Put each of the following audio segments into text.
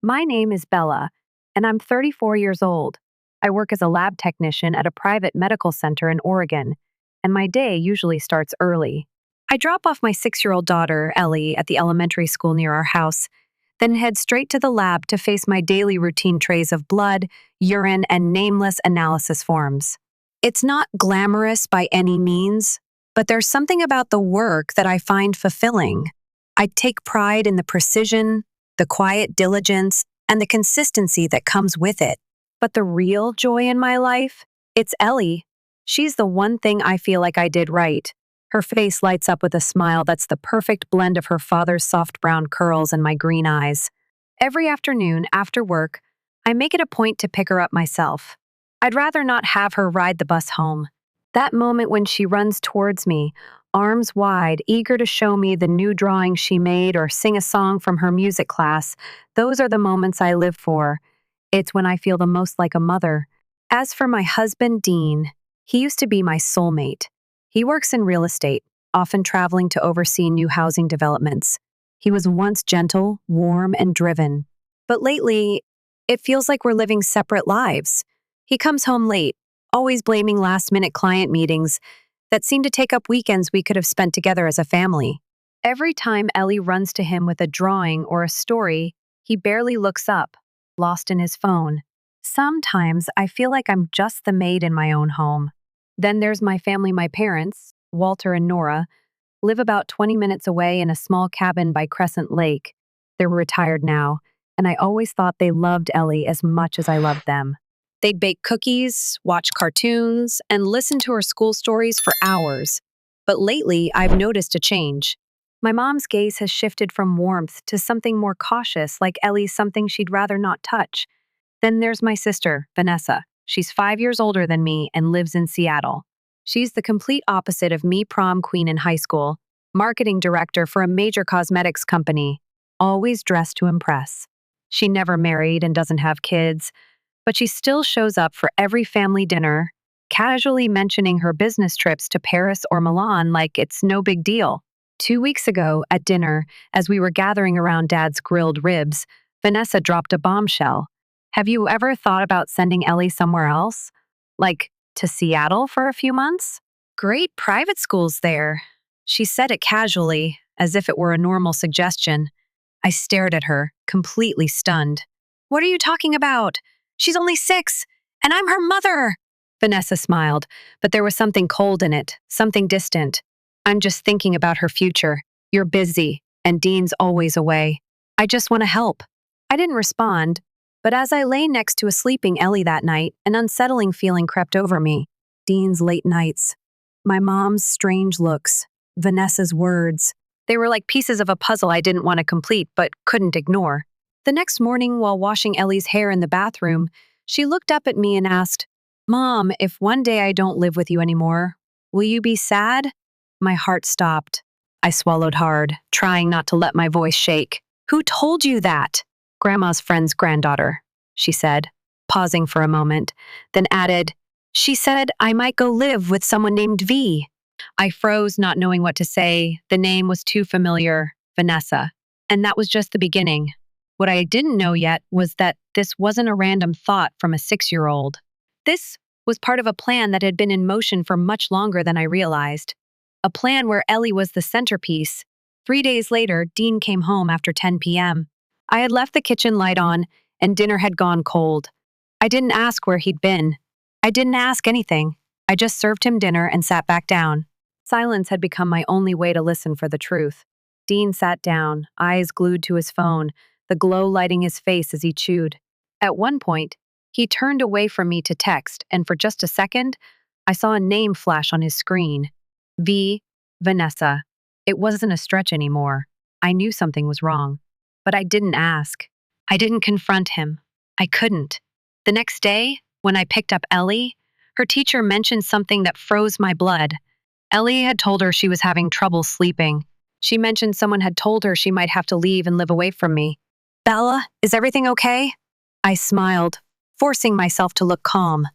My name is Bella, and I'm 34 years old. I work as a lab technician at a private medical center in Oregon, and my day usually starts early. I drop off my 6-year-old daughter, Ellie, at the elementary school near our house, then head straight to the lab to face my daily routine trays of blood, urine, and nameless analysis forms. It's not glamorous by any means, but there's something about the work that I find fulfilling. I take pride in the precision, the quiet diligence, and the consistency that comes with it. But the real joy in my life? It's Ellie. She's the one thing I feel like I did right. Her face lights up with a smile that's the perfect blend of her father's soft brown curls and my green eyes. Every afternoon after work, I make it a point to pick her up myself. I'd rather not have her ride the bus home. That moment when she runs towards me, arms wide, eager to show me the new drawing she made or sing a song from her music class, those are the moments I live for. It's when I feel the most like a mother. As for my husband, Dean, he used to be my soulmate. He works in real estate, often traveling to oversee new housing developments. He was once gentle, warm, and driven. But lately, it feels like we're living separate lives. He comes home late, always blaming last-minute client meetings that seem to take up weekends we could have spent together as a family. Every time Ellie runs to him with a drawing or a story, he barely looks up, lost in his phone. Sometimes I feel like I'm just the maid in my own home. Then there's my family. My parents, Walter and Nora, live about 20 minutes away in a small cabin by Crescent Lake. They're retired now, and I always thought they loved Ellie as much as I loved them. They'd bake cookies, watch cartoons, and listen to her school stories for hours. But lately, I've noticed a change. My mom's gaze has shifted from warmth to something more cautious, like Ellie's something she'd rather not touch. Then there's my sister, Vanessa. She's 5 years older than me and lives in Seattle. She's the complete opposite of me, prom queen in high school, marketing director for a major cosmetics company, always dressed to impress. She never married and doesn't have kids, but she still shows up for every family dinner, casually mentioning her business trips to Paris or Milan like it's no big deal. 2 weeks ago, at dinner, as we were gathering around Dad's grilled ribs, Vanessa dropped a bombshell. Have you ever thought about sending Ellie somewhere else? Like, to Seattle for a few months? Great private schools there. She said it casually, as if it were a normal suggestion. I stared at her, completely stunned. What are you talking about? She's only 6, and I'm her mother. Vanessa smiled, but there was something cold in it, something distant. I'm just thinking about her future. You're busy, and Dean's always away. I just want to help. I didn't respond, but as I lay next to a sleeping Ellie that night, an unsettling feeling crept over me. Dean's late nights, my mom's strange looks, Vanessa's words. They were like pieces of a puzzle I didn't want to complete but couldn't ignore. The next morning, while washing Ellie's hair in the bathroom, she looked up at me and asked, "Mom, if one day I don't live with you anymore, will you be sad?" My heart stopped. I swallowed hard, trying not to let my voice shake. "Who told you that?" "Grandma's friend's granddaughter," she said, pausing for a moment, then added, "She said I might go live with someone named V." I froze, not knowing what to say. The name was too familiar, Vanessa. And that was just the beginning. What I didn't know yet was that this wasn't a random thought from a 6-year-old. This was part of a plan that had been in motion for much longer than I realized. A plan where Ellie was the centerpiece. 3 days later, Dean came home after 10 p.m. I had left the kitchen light on, and dinner had gone cold. I didn't ask where he'd been. I didn't ask anything. I just served him dinner and sat back down. Silence had become my only way to listen for the truth. Dean sat down, eyes glued to his phone, the glow lighting his face as he chewed. At one point, he turned away from me to text, and for just a second, I saw a name flash on his screen. Vanessa. It wasn't a stretch anymore. I knew something was wrong. But I didn't ask. I didn't confront him. I couldn't. The next day, when I picked up Ellie, her teacher mentioned something that froze my blood. Ellie had told her she was having trouble sleeping. She mentioned someone had told her she might have to leave and live away from me. "Bella, is everything okay?" I smiled, forcing myself to look calm.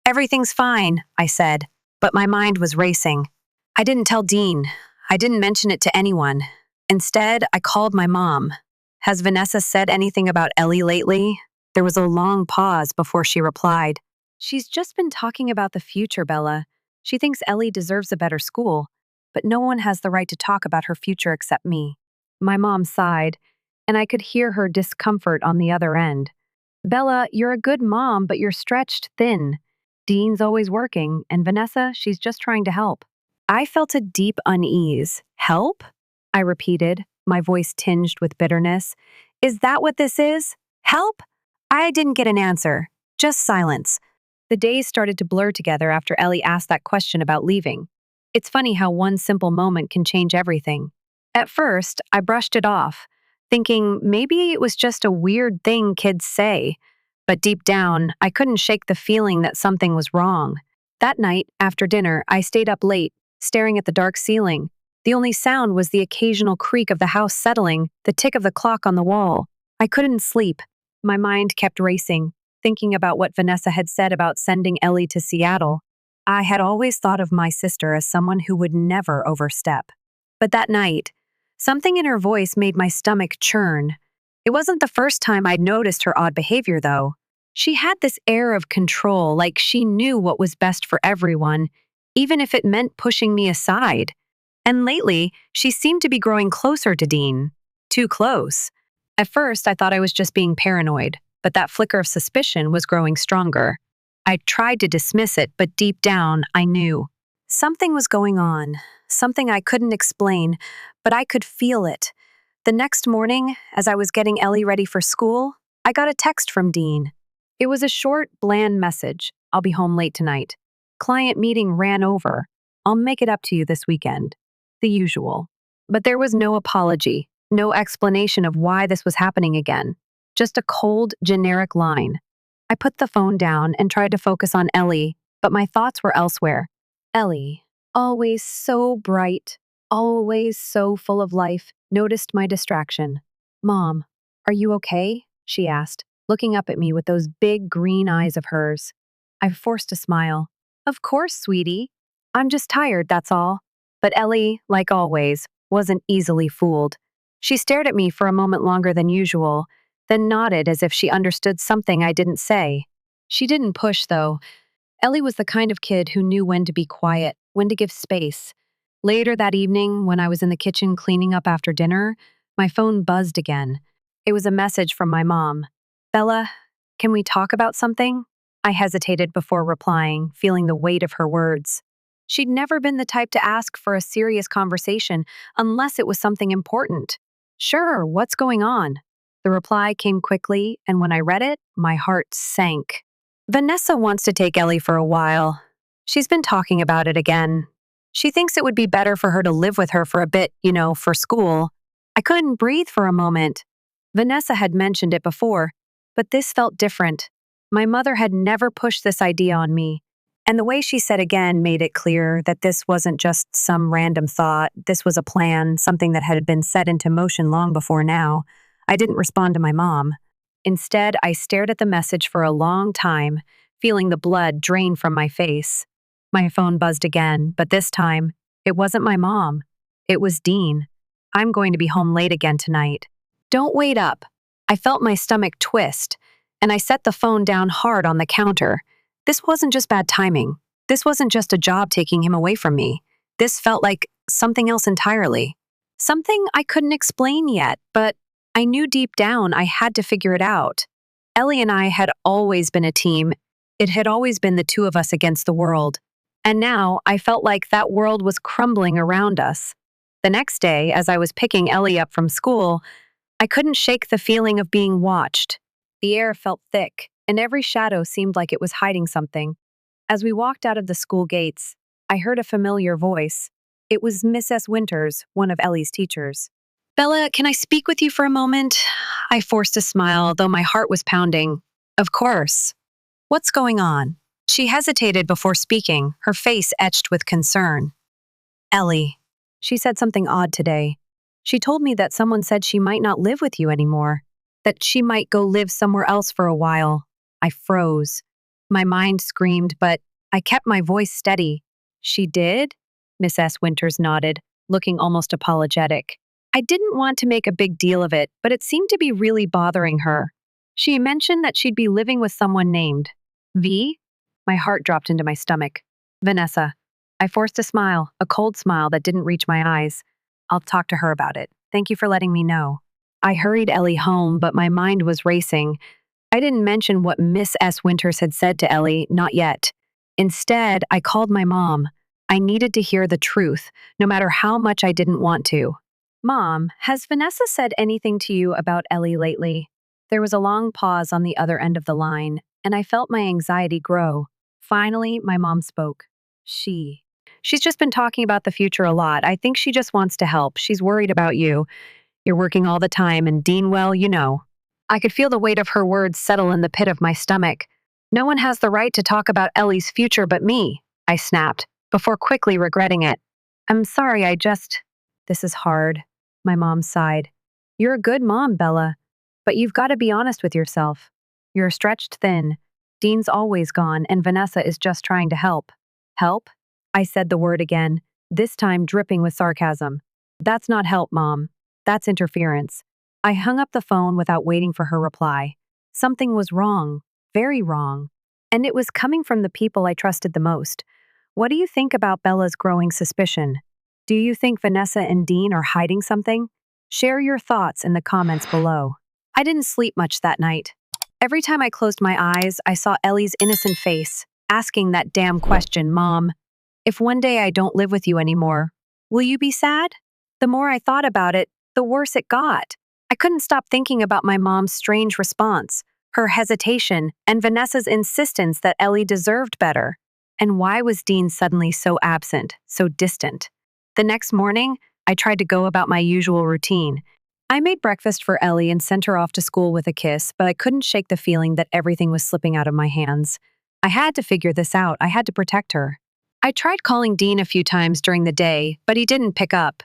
"Everything's fine," I said, but my mind was racing. I didn't tell Dean. I didn't mention it to anyone. Instead, I called my mom. Has Vanessa said anything about Ellie lately? There was a long pause before she replied. She's just been talking about the future, Bella. She thinks Ellie deserves a better school, but no one has the right to talk about her future except me. My mom sighed, and I could hear her discomfort on the other end. Bella, you're a good mom, but you're stretched thin. Dean's always working, and Vanessa, she's just trying to help. I felt a deep unease. Help? I repeated, my voice tinged with bitterness. Is that what this is? Help? I didn't get an answer, just silence. The days started to blur together after Ellie asked that question about leaving. It's funny how one simple moment can change everything. At first, I brushed it off, thinking maybe it was just a weird thing kids say. But deep down, I couldn't shake the feeling that something was wrong. That night, after dinner, I stayed up late, staring at the dark ceiling. The only sound was the occasional creak of the house settling, the tick of the clock on the wall. I couldn't sleep. My mind kept racing, thinking about what Vanessa had said about sending Ellie to Seattle. I had always thought of my sister as someone who would never overstep. But that night, something in her voice made my stomach churn. It wasn't the first time I'd noticed her odd behavior, though. She had this air of control, like she knew what was best for everyone, even if it meant pushing me aside. And lately, she seemed to be growing closer to Dean. Too close. At first, I thought I was just being paranoid, but that flicker of suspicion was growing stronger. I tried to dismiss it, but deep down, I knew. Something was going on, something I couldn't explain, but I could feel it. The next morning, as I was getting Ellie ready for school, I got a text from Dean. It was a short, bland message. I'll be home late tonight. Client meeting ran over. I'll make it up to you this weekend. The usual. But there was no apology, no explanation of why this was happening again. Just a cold, generic line. I put the phone down and tried to focus on Ellie, but my thoughts were elsewhere. Ellie, always so bright, always so full of life, noticed my distraction. Mom, are you okay? She asked, looking up at me with those big green eyes of hers. I forced a smile. Of course, sweetie. I'm just tired, that's all. But Ellie, like always, wasn't easily fooled. She stared at me for a moment longer than usual, then nodded as if she understood something I didn't say. She didn't push, though. Ellie was the kind of kid who knew when to be quiet, when to give space. Later that evening, when I was in the kitchen cleaning up after dinner, my phone buzzed again. It was a message from my mom. Bella, can we talk about something? I hesitated before replying, feeling the weight of her words. She'd never been the type to ask for a serious conversation unless it was something important. Sure, what's going on? The reply came quickly, and when I read it, my heart sank. Vanessa wants to take Ellie for a while. She's been talking about it again. She thinks it would be better for her to live with her for a bit, for school. I couldn't breathe for a moment. Vanessa had mentioned it before, but this felt different. My mother had never pushed this idea on me. And the way she said again made it clear that this wasn't just some random thought. This was a plan, something that had been set into motion long before now. I didn't respond to my mom. Instead, I stared at the message for a long time, feeling the blood drain from my face. My phone buzzed again, but this time, it wasn't my mom. It was Dean. I'm going to be home late again tonight. Don't wait up. I felt my stomach twist, and I set the phone down hard on the counter. This wasn't just bad timing. This wasn't just a job taking him away from me. This felt like something else entirely. Something I couldn't explain yet, but I knew deep down I had to figure it out. Ellie and I had always been a team. It had always been the two of us against the world. And now I felt like that world was crumbling around us. The next day, as I was picking Ellie up from school, I couldn't shake the feeling of being watched. The air felt thick, and every shadow seemed like it was hiding something. As we walked out of the school gates, I heard a familiar voice. It was Miss S. Winters, one of Ellie's teachers. Bella, can I speak with you for a moment? I forced a smile, though my heart was pounding. Of course. What's going on? She hesitated before speaking, her face etched with concern. Ellie. She said something odd today. She told me that someone said she might not live with you anymore, that she might go live somewhere else for a while. I froze. My mind screamed, but I kept my voice steady. She did? Miss S. Winters nodded, looking almost apologetic. I didn't want to make a big deal of it, but it seemed to be really bothering her. She mentioned that she'd be living with someone named V. My heart dropped into my stomach. Vanessa. I forced a smile, a cold smile that didn't reach my eyes. I'll talk to her about it. Thank you for letting me know. I hurried Ellie home, but my mind was racing. I didn't mention what Miss S. Winters had said to Ellie, not yet. Instead, I called my mom. I needed to hear the truth, no matter how much I didn't want to. Mom, has Vanessa said anything to you about Ellie lately? There was a long pause on the other end of the line, and I felt my anxiety grow. Finally, my mom spoke. She's just been talking about the future a lot. I think she just wants to help. She's worried about you. You're working all the time, and Dean, well, you know. I could feel the weight of her words settle in the pit of my stomach. No one has the right to talk about Ellie's future but me, I snapped, before quickly regretting it. I'm sorry, This is hard. My mom sighed. You're a good mom, Bella, but you've got to be honest with yourself. You're stretched thin. Dean's always gone, and Vanessa is just trying to help. Help? I said the word again, this time dripping with sarcasm. That's not help, Mom. That's interference. I hung up the phone without waiting for her reply. Something was wrong, very wrong. And it was coming from the people I trusted the most. What do you think about Bella's growing suspicion? Do you think Vanessa and Dean are hiding something? Share your thoughts in the comments below. I didn't sleep much that night. Every time I closed my eyes, I saw Ellie's innocent face, asking that damn question, Mom, if one day I don't live with you anymore, will you be sad? The more I thought about it, the worse it got. I couldn't stop thinking about my mom's strange response, her hesitation, and Vanessa's insistence that Ellie deserved better. And why was Dean suddenly so absent, so distant? The next morning, I tried to go about my usual routine. I made breakfast for Ellie and sent her off to school with a kiss, but I couldn't shake the feeling that everything was slipping out of my hands. I had to figure this out. I had to protect her. I tried calling Dean a few times during the day, but he didn't pick up.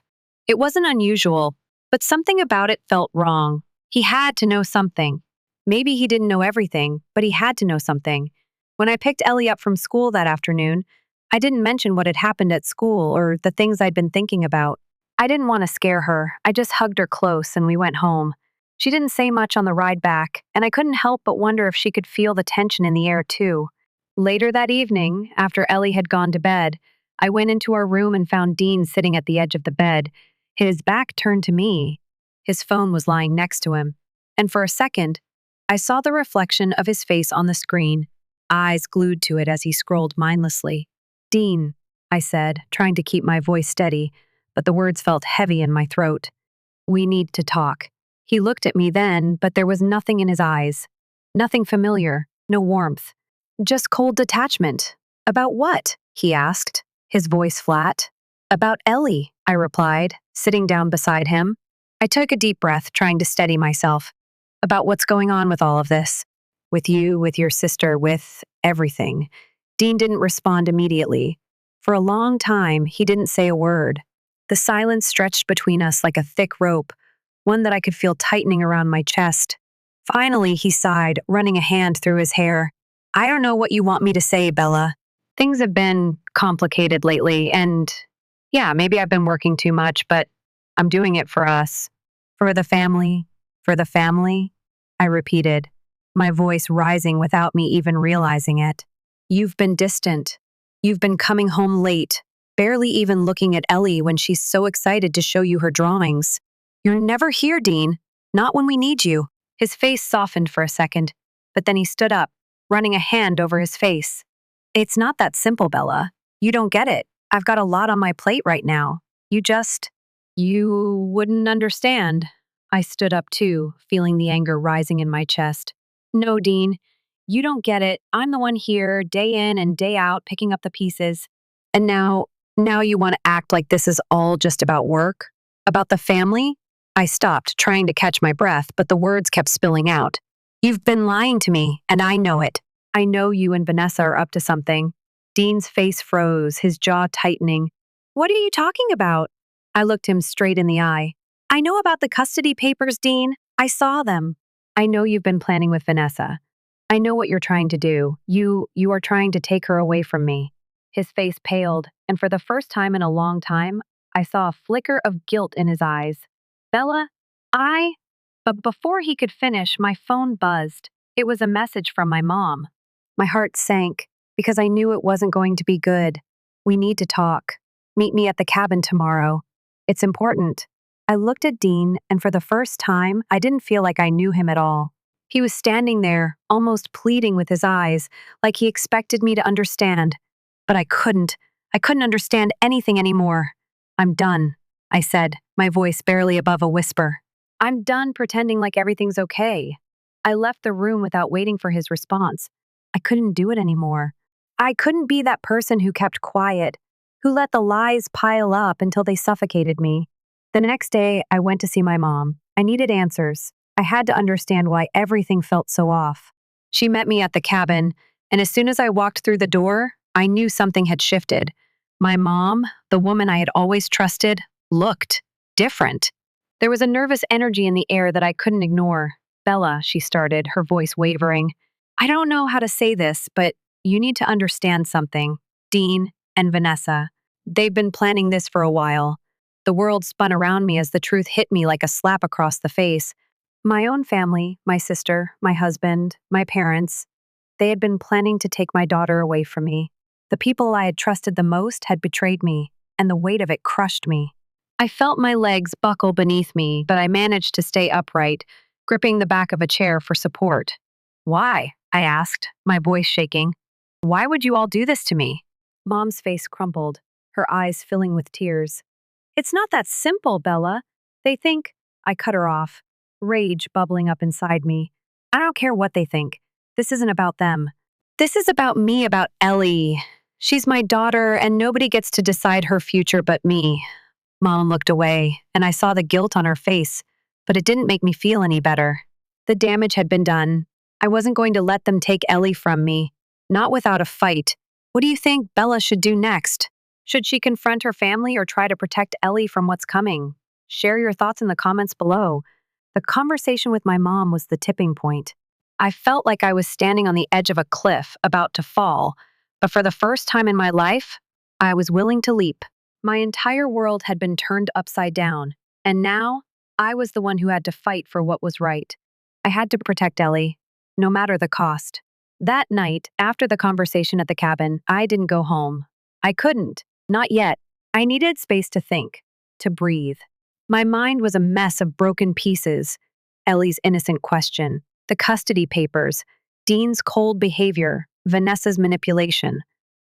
It wasn't unusual, but something about it felt wrong. He had to know something. Maybe he didn't know everything, but he had to know something. When I picked Ellie up from school that afternoon, I didn't mention what had happened at school or the things I'd been thinking about. I didn't want to scare her. I just hugged her close and we went home. She didn't say much on the ride back, and I couldn't help but wonder if she could feel the tension in the air too. Later that evening, after Ellie had gone to bed, I went into our room and found Dean sitting at the edge of the bed, his back turned to me. His phone was lying next to him, and for a second, I saw the reflection of his face on the screen, eyes glued to it as he scrolled mindlessly. Dean, I said, trying to keep my voice steady, but the words felt heavy in my throat. We need to talk. He looked at me then, but there was nothing in his eyes. Nothing familiar, no warmth. Just cold detachment. About what? He asked, his voice flat. About Ellie, I replied, sitting down beside him. I took a deep breath, trying to steady myself. About what's going on with all of this. With you, with your sister, with everything. Dean didn't respond immediately. For a long time, he didn't say a word. The silence stretched between us like a thick rope, one that I could feel tightening around my chest. Finally, he sighed, running a hand through his hair. I don't know what you want me to say, Bella. Things have been complicated lately, and yeah, maybe I've been working too much, but I'm doing it for us. For the family. For the family, I repeated, my voice rising without me even realizing it. You've been distant. You've been coming home late, barely even looking at Ellie when she's so excited to show you her drawings. You're never here, Dean. Not when we need you. His face softened for a second, but then he stood up, running a hand over his face. It's not that simple, Bella. You don't get it. I've got a lot on my plate right now. You wouldn't understand. I stood up too, feeling the anger rising in my chest. No, Dean, you don't get it. I'm the one here, day in and day out, picking up the pieces. And now you want to act like this is all just about work? About the family? I stopped, trying to catch my breath, but the words kept spilling out. You've been lying to me, and I know it. I know you and Vanessa are up to something. Dean's face froze, his jaw tightening. What are you talking about? I looked him straight in the eye. I know about the custody papers, Dean. I saw them. I know you've been planning with Vanessa. I know what you're trying to do. You are trying to take her away from me. His face paled, and for the first time in a long time, I saw a flicker of guilt in his eyes. Bella, I. But before he could finish, my phone buzzed. It was a message from my mom. My heart sank because I knew it wasn't going to be good. We need to talk. Meet me at the cabin tomorrow. It's important. I looked at Dean, and for the first time, I didn't feel like I knew him at all. He was standing there, almost pleading with his eyes, like he expected me to understand. But I couldn't. I couldn't understand anything anymore. I'm done, I said, my voice barely above a whisper. I'm done pretending like everything's okay. I left the room without waiting for his response. I couldn't do it anymore. I couldn't be that person who kept quiet, who let the lies pile up until they suffocated me. The next day, I went to see my mom. I needed answers. I had to understand why everything felt so off. She met me at the cabin, and as soon as I walked through the door, I knew something had shifted. My mom, the woman I had always trusted, looked different. There was a nervous energy in the air that I couldn't ignore. Bella, she started, her voice wavering. I don't know how to say this, but you need to understand something. Dean and Vanessa. They've been planning this for a while. The world spun around me as the truth hit me like a slap across the face. My own family, my sister, my husband, my parents, they had been planning to take my daughter away from me. The people I had trusted the most had betrayed me, and the weight of it crushed me. I felt my legs buckle beneath me, but I managed to stay upright, gripping the back of a chair for support. Why? I asked, my voice shaking. Why would you all do this to me? Mom's face crumpled, her eyes filling with tears. It's not that simple, Bella. They think. I cut her off, rage bubbling up inside me. I don't care what they think. This isn't about them. This is about me, about Ellie. She's my daughter, and nobody gets to decide her future but me. Mom looked away, and I saw the guilt on her face, but it didn't make me feel any better. The damage had been done. I wasn't going to let them take Ellie from me, not without a fight. What do you think Bella should do next? Should she confront her family or try to protect Ellie from what's coming? Share your thoughts in the comments below. The conversation with my mom was the tipping point. I felt like I was standing on the edge of a cliff, about to fall, but for the first time in my life, I was willing to leap. My entire world had been turned upside down, and now I was the one who had to fight for what was right. I had to protect Ellie, no matter the cost. That night, after the conversation at the cabin, I didn't go home. I couldn't, not yet. I needed space to think, to breathe. My mind was a mess of broken pieces. Ellie's innocent question, the custody papers, Dean's cold behavior, Vanessa's manipulation.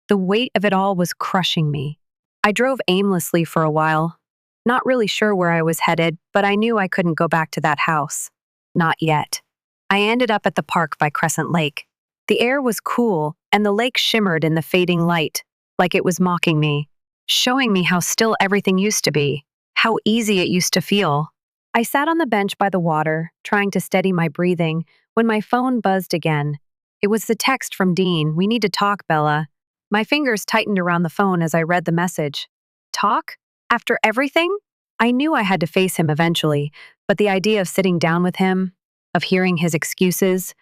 The weight of it all was crushing me. I drove aimlessly for a while, not really sure where I was headed, but I knew I couldn't go back to that house. Not yet. I ended up at the park by Crescent Lake. The air was cool, and the lake shimmered in the fading light, like it was mocking me, showing me how still everything used to be, how easy it used to feel. I sat on the bench by the water, trying to steady my breathing, when my phone buzzed again. It was the text from Dean. We need to talk, Bella. My fingers tightened around the phone as I read the message. Talk? After everything? I knew I had to face him eventually, but the idea of sitting down with him, of hearing his excuses,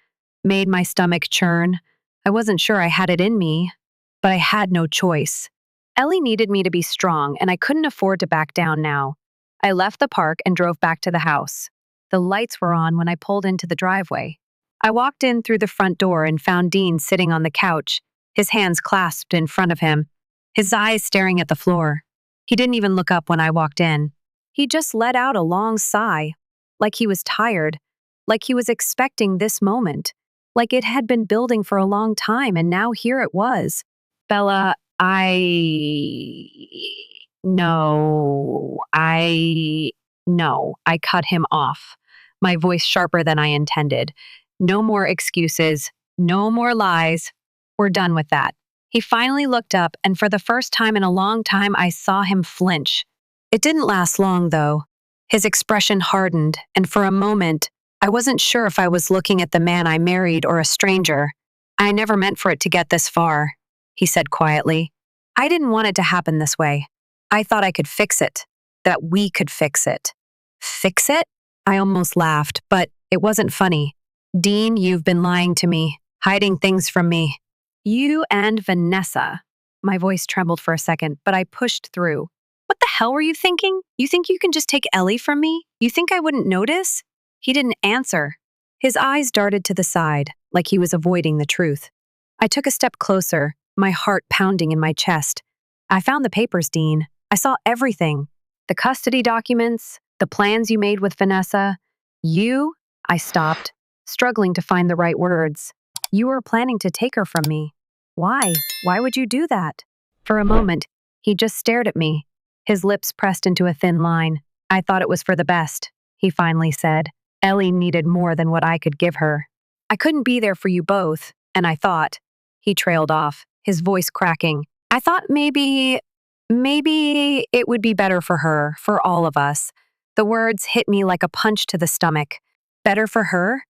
made my stomach churn. I wasn't sure I had it in me, but I had no choice. Ellie needed me to be strong, and I couldn't afford to back down now. I left the park and drove back to the house. The lights were on when I pulled into the driveway. I walked in through the front door and found Dean sitting on the couch, his hands clasped in front of him, his eyes staring at the floor. He didn't even look up when I walked in. He just let out a long sigh, like he was tired, like he was expecting this moment, like it had been building for a long time, and now here it was. Bella, No, I cut him off, my voice sharper than I intended. No more excuses, no more lies. We're done with that. He finally looked up, and for the first time in a long time, I saw him flinch. It didn't last long, though. His expression hardened, and for a moment, I wasn't sure if I was looking at the man I married or a stranger. I never meant for it to get this far, he said quietly. I didn't want it to happen this way. I thought I could fix it, that we could fix it. Fix it? I almost laughed, but it wasn't funny. Dean, you've been lying to me, hiding things from me. You and Vanessa. My voice trembled for a second, but I pushed through. What the hell were you thinking? You think you can just take Ellie from me? You think I wouldn't notice? He didn't answer. His eyes darted to the side, like he was avoiding the truth. I took a step closer, my heart pounding in my chest. I found the papers, Dean. I saw everything. The custody documents, the plans you made with Vanessa. I stopped, struggling to find the right words. You were planning to take her from me. Why? Why would you do that? For a moment, he just stared at me, his lips pressed into a thin line. I thought it was for the best, he finally said. Ellie needed more than what I could give her. I couldn't be there for you both, and I thought. He trailed off, his voice cracking. I thought maybe it would be better for her, for all of us. The words hit me like a punch to the stomach. Better for her?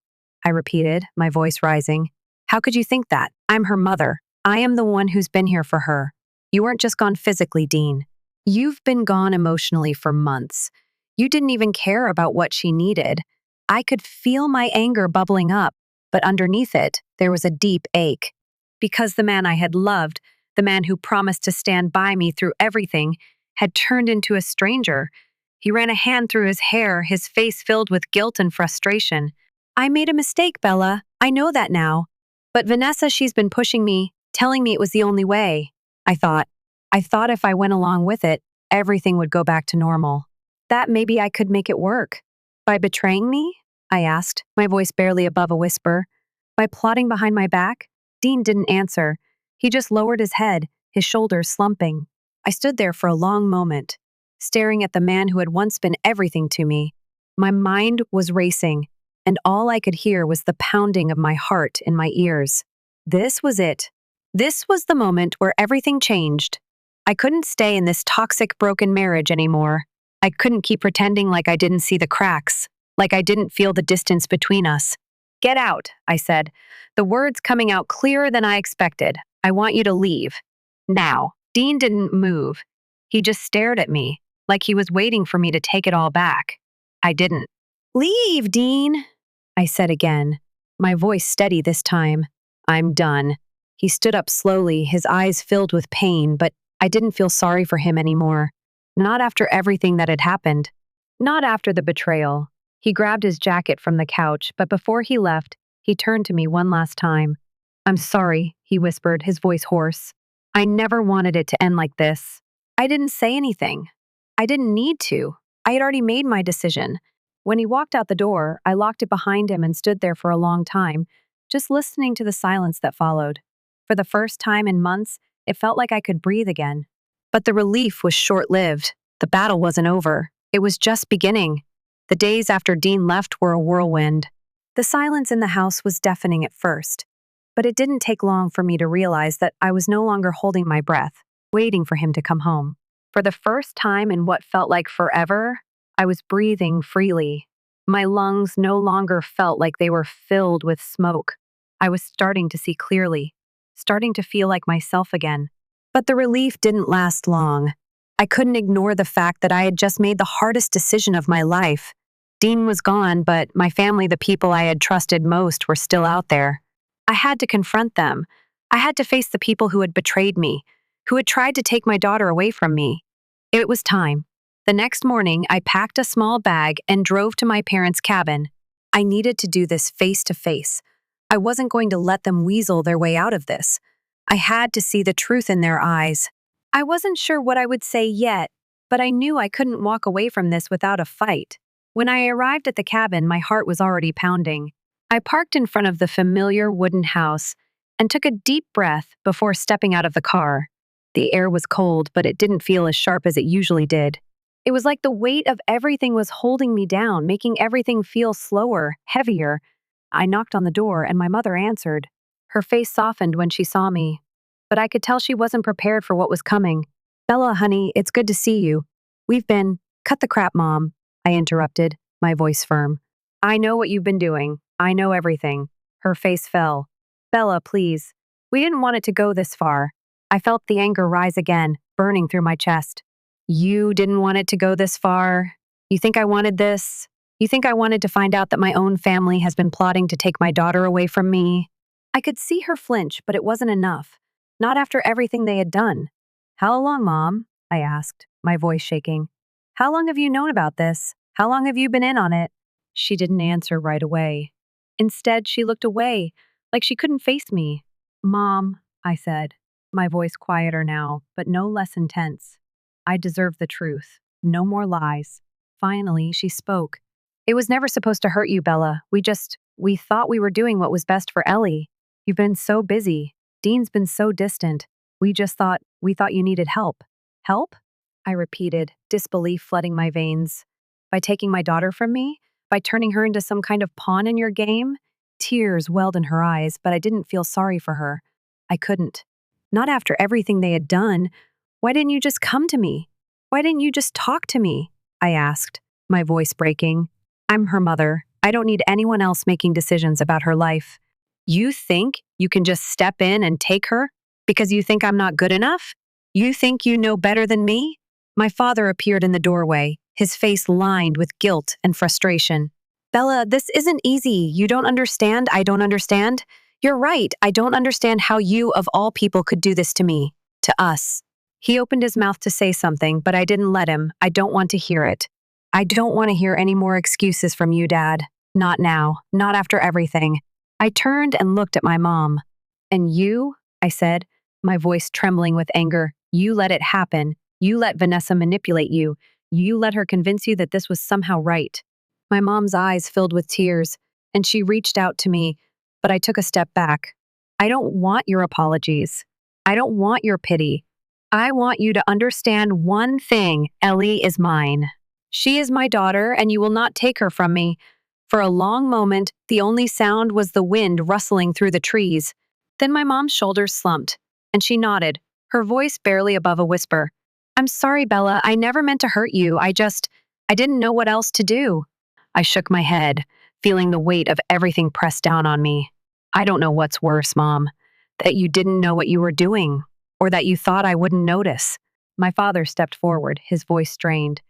I repeated, my voice rising. How could you think that? I'm her mother. I am the one who's been here for her. You weren't just gone physically, Dean. You've been gone emotionally for months. You didn't even care about what she needed. I could feel my anger bubbling up, but underneath it, there was a deep ache. Because the man I had loved, the man who promised to stand by me through everything, had turned into a stranger. He ran a hand through his hair, his face filled with guilt and frustration. I made a mistake, Bella. I know that now. But Vanessa, she's been pushing me, telling me it was the only way. I thought if I went along with it, everything would go back to normal. That maybe I could make it work. By betraying me? I asked, my voice barely above a whisper. By plotting behind my back? Dean didn't answer. He just lowered his head, his shoulders slumping. I stood there for a long moment, staring at the man who had once been everything to me. My mind was racing, and all I could hear was the pounding of my heart in my ears. This was it. This was the moment where everything changed. I couldn't stay in this toxic, broken marriage anymore. I couldn't keep pretending like I didn't see the cracks, like I didn't feel the distance between us. Get out, I said, the words coming out clearer than I expected. I want you to leave. Now. Dean didn't move. He just stared at me, like he was waiting for me to take it all back. I didn't. Leave, Dean, I said again, my voice steady this time. I'm done. He stood up slowly, his eyes filled with pain, but I didn't feel sorry for him anymore. Not after everything that had happened. Not after the betrayal. He grabbed his jacket from the couch, but before he left, he turned to me one last time. I'm sorry, he whispered, his voice hoarse. I never wanted it to end like this. I didn't say anything. I didn't need to. I had already made my decision. When he walked out the door, I locked it behind him and stood there for a long time, just listening to the silence that followed. For the first time in months, it felt like I could breathe again. But the relief was short-lived. The battle wasn't over. It was just beginning. The days after Dean left were a whirlwind. The silence in the house was deafening at first, but it didn't take long for me to realize that I was no longer holding my breath, waiting for him to come home. For the first time in what felt like forever, I was breathing freely. My lungs no longer felt like they were filled with smoke. I was starting to see clearly, starting to feel like myself again. But the relief didn't last long. I couldn't ignore the fact that I had just made the hardest decision of my life. Dean was gone, but my family, the people I had trusted most, were still out there. I had to confront them. I had to face the people who had betrayed me, who had tried to take my daughter away from me. It was time. The next morning, I packed a small bag and drove to my parents' cabin. I needed to do this face to face. I wasn't going to let them weasel their way out of this. I had to see the truth in their eyes. I wasn't sure what I would say yet, but I knew I couldn't walk away from this without a fight. When I arrived at the cabin, my heart was already pounding. I parked in front of the familiar wooden house and took a deep breath before stepping out of the car. The air was cold, but it didn't feel as sharp as it usually did. It was like the weight of everything was holding me down, making everything feel slower, heavier. I knocked on the door and my mother answered. Her face softened when she saw me, but I could tell she wasn't prepared for what was coming. Bella, honey, it's good to see you. Cut the crap, Mom, I interrupted, my voice firm. I know what you've been doing. I know everything. Her face fell. Bella, please. We didn't want it to go this far. I felt the anger rise again, burning through my chest. You didn't want it to go this far? You think I wanted this? You think I wanted to find out that my own family has been plotting to take my daughter away from me? I could see her flinch, but it wasn't enough. Not after everything they had done. How long, Mom? I asked, my voice shaking. How long have you known about this? How long have you been in on it? She didn't answer right away. Instead, she looked away, like she couldn't face me. Mom, I said, my voice quieter now, but no less intense. I deserve the truth. No more lies. Finally, she spoke. It was never supposed to hurt you, Bella. We thought we were doing what was best for Ellie. You've been so busy. Dean's been so distant. We thought you needed help. Help? I repeated, disbelief flooding my veins. By taking my daughter from me? By turning her into some kind of pawn in your game? Tears welled in her eyes, but I didn't feel sorry for her. I couldn't. Not after everything they had done. Why didn't you just come to me? Why didn't you just talk to me? I asked, my voice breaking. I'm her mother. I don't need anyone else making decisions about her life. You think you can just step in and take her? Because you think I'm not good enough? You think you know better than me? My father appeared in the doorway, his face lined with guilt and frustration. Bella, this isn't easy. You don't understand. I don't understand. You're right. I don't understand how you, of all people, could do this to me, to us. He opened his mouth to say something, but I didn't let him. I don't want to hear it. I don't want to hear any more excuses from you, Dad. Not now. Not after everything. I turned and looked at my mom. And you, I said, my voice trembling with anger, you let it happen. You let Vanessa manipulate you. You let her convince you that this was somehow right. My mom's eyes filled with tears, and she reached out to me, but I took a step back. I don't want your apologies. I don't want your pity. I want you to understand one thing. Ellie is mine. She is my daughter, and you will not take her from me. For a long moment, the only sound was the wind rustling through the trees. Then my mom's shoulders slumped, and she nodded, her voice barely above a whisper. I'm sorry, Bella. I never meant to hurt you. I didn't know what else to do. I shook my head, feeling the weight of everything pressed down on me. I don't know what's worse, Mom. That you didn't know what you were doing, or that you thought I wouldn't notice. My father stepped forward, his voice strained.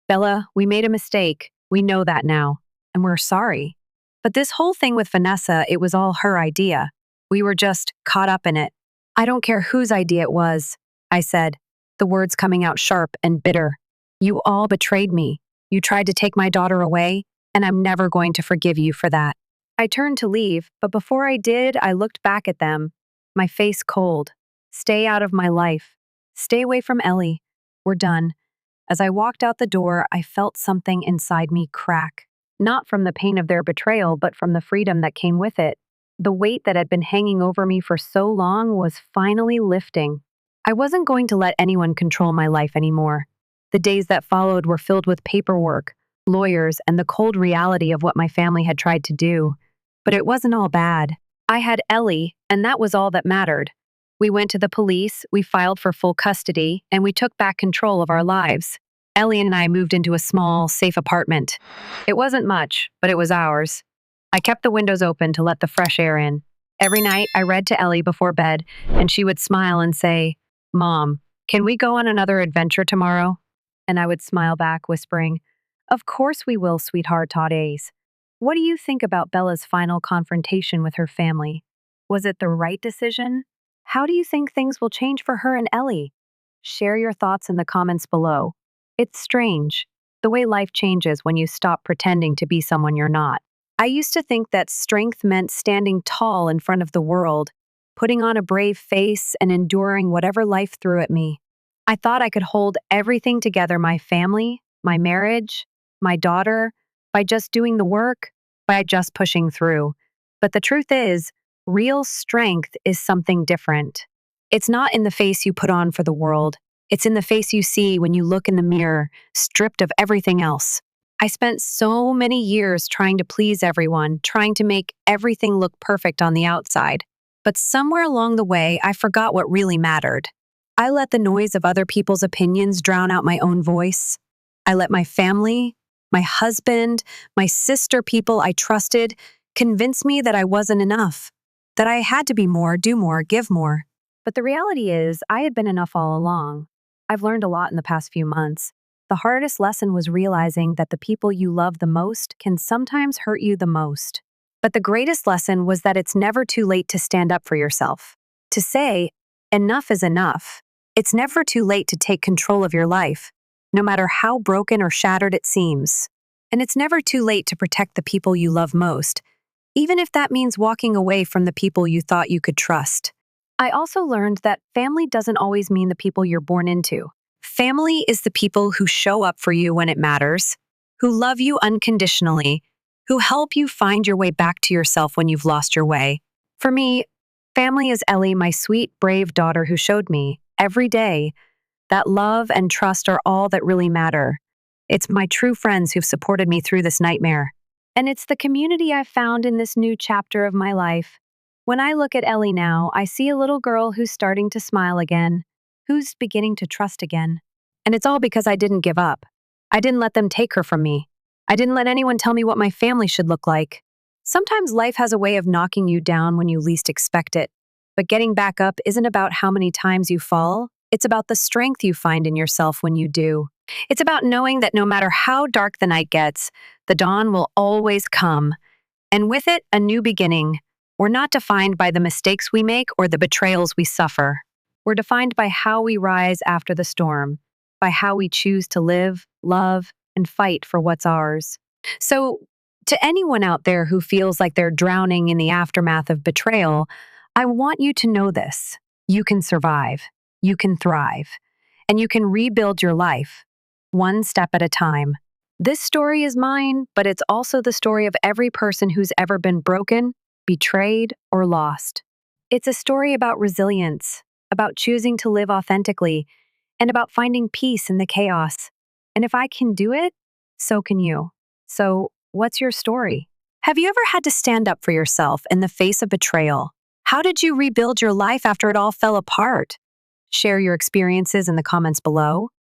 Bella, we made a mistake. We know that now, and we're sorry. But this whole thing with Vanessa, it was all her idea. We were just caught up in it. I don't care whose idea it was, I said, the words coming out sharp and bitter. You all betrayed me. You tried to take my daughter away, and I'm never going to forgive you for that. I turned to leave, but before I did, I looked back at them, my face cold. Stay out of my life. Stay away from Ellie. We're done. As I walked out the door, I felt something inside me crack. Not from the pain of their betrayal, but from the freedom that came with it. The weight that had been hanging over me for so long was finally lifting. I wasn't going to let anyone control my life anymore. The days that followed were filled with paperwork, lawyers, and the cold reality of what my family had tried to do. But it wasn't all bad. I had Ellie, and that was all that mattered. We went to the police, we filed for full custody, and we took back control of our lives. Ellie and I moved into a small, safe apartment. It wasn't much, but it was ours. I kept the windows open to let the fresh air in. Every night, I read to Ellie before bed, and she would smile and say, Mom, can we go on another adventure tomorrow? And I would smile back, whispering, Of course we will, sweetheart Todd Ace. What do you think about Bella's final confrontation with her family? Was it the right decision? How do you think things will change for her and Ellie? Share your thoughts in the comments below. It's strange, the way life changes when you stop pretending to be someone you're not. I used to think that strength meant standing tall in front of the world, putting on a brave face and enduring whatever life threw at me. I thought I could hold everything together, my family, my marriage, my daughter, by just doing the work, by just pushing through. But the truth is, real strength is something different. It's not in the face you put on for the world. It's in the face you see when you look in the mirror, stripped of everything else. I spent so many years trying to please everyone, trying to make everything look perfect on the outside. But somewhere along the way, I forgot what really mattered. I let the noise of other people's opinions drown out my own voice. I let my family, my husband, my sister, people I trusted, convince me that I wasn't enough, that I had to be more, do more, give more. But the reality is, I had been enough all along. I've learned a lot in the past few months. The hardest lesson was realizing that the people you love the most can sometimes hurt you the most. But the greatest lesson was that it's never too late to stand up for yourself. To say, enough is enough. It's never too late to take control of your life, no matter how broken or shattered it seems. And it's never too late to protect the people you love most, even if that means walking away from the people you thought you could trust. I also learned that family doesn't always mean the people you're born into. Family is the people who show up for you when it matters, who love you unconditionally, who help you find your way back to yourself when you've lost your way. For me, family is Ellie, my sweet, brave daughter who showed me, every day, that love and trust are all that really matter. It's my true friends who've supported me through this nightmare. And it's the community I've found in this new chapter of my life. When I look at Ellie now, I see a little girl who's starting to smile again, who's beginning to trust again. And it's all because I didn't give up. I didn't let them take her from me. I didn't let anyone tell me what my family should look like. Sometimes life has a way of knocking you down when you least expect it. But getting back up isn't about how many times you fall. It's about the strength you find in yourself when you do. It's about knowing that no matter how dark the night gets, the dawn will always come. And with it, a new beginning. We're not defined by the mistakes we make or the betrayals we suffer. We're defined by how we rise after the storm, by how we choose to live, love, and fight for what's ours. So, to anyone out there who feels like they're drowning in the aftermath of betrayal, I want you to know this. You can survive, you can thrive, and you can rebuild your life, one step at a time. This story is mine, but it's also the story of every person who's ever been broken, betrayed, or lost. It's a story about resilience, about choosing to live authentically, and about finding peace in the chaos. And if I can do it, so can you. So, what's your story? Have you ever had to stand up for yourself in the face of betrayal? How did you rebuild your life after it all fell apart? Share your experiences in the comments below.